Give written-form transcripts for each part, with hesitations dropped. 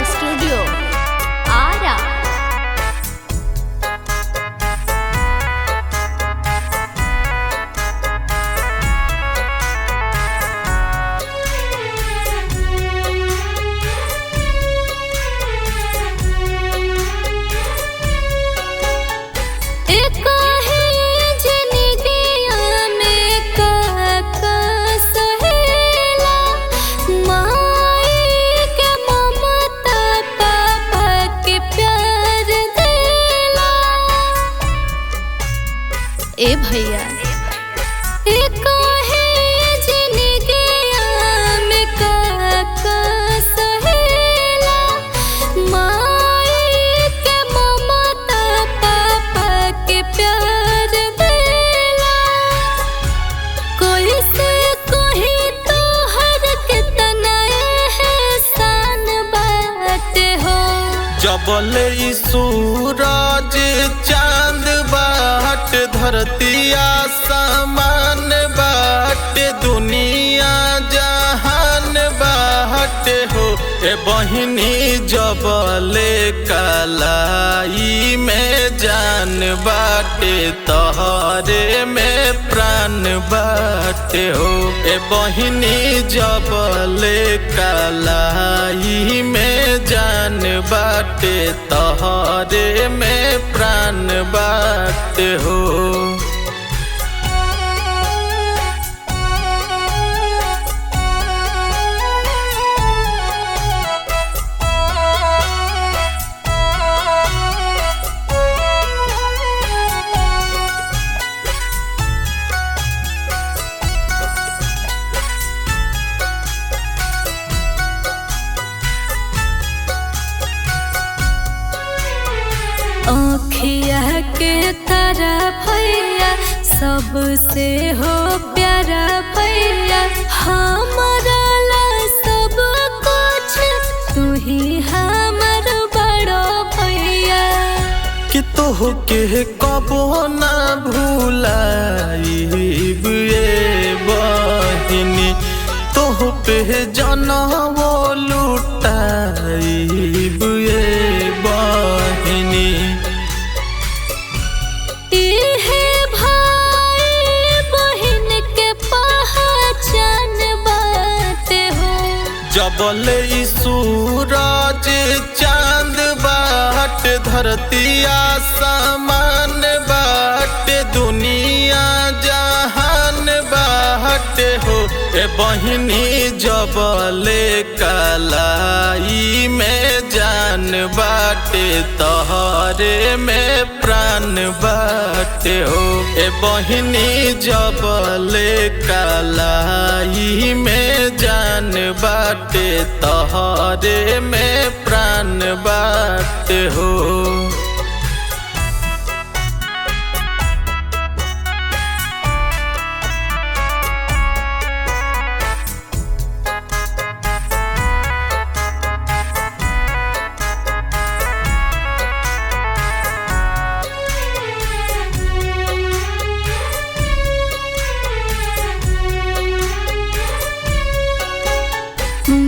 Studio Ara. ए भैया जबले सूरज चांद बाट धरती आसमान बाट दुनिया जहान बाट हो। ए बहिनी जबले कलाई में जान बाटे तोहरे में प्राण बाटे हो। ए बहिनी जबले कलाई में जान बाटे तोहरे में प्राण बाटे हो। आँखिया के तारा भैया सबसे हो प्यारा भैया, हमारा ला सब कुछ तू ही हमार बड़ो भैया। कि तोह के कबो ना भूलाइब ए बहिनी, तोह पे जनमो लुटाइब ए बहिनी। जबले सूरज चांद बाट धरती आसमान बाट दुनिया जहान बाट हो। ए बहिनी जबले कलाई में जान बाटे तोहरे में प्राण बाटे हो। ए बहिनी जबले कलाई में जान बाटे तोहरे में प्राण बाटे हो।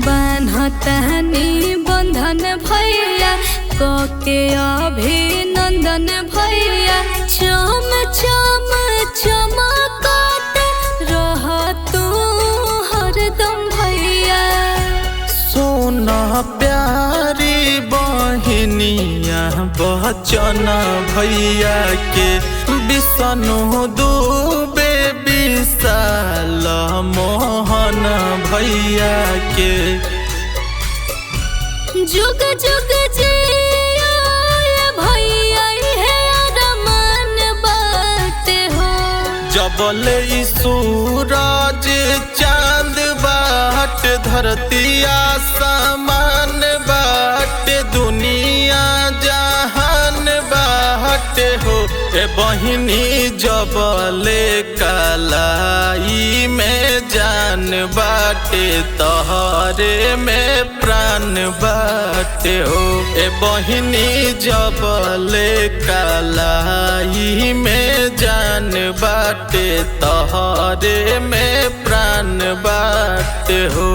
बान्हतनी बंधन भैया कोके अभिनंदन भैया, चम चम चमकत रह तू हरदम भैया। सोना प्यारी बहिनिया बचन भैया के विष्णु दुबे विशाल मोहन भैया के जुग जुग जिया भैया है अरमान बात हो। जबले सूरज चांद बाट धरती आसमान बाट दुनिया जहान बाट हो। ए बहिनी जबले कलाई में जान बाटे तोहरे में प्राण बाटे हो। ए बहिनी जबले कलाई में जान बाटे तोहरे में प्राण बाटे हो।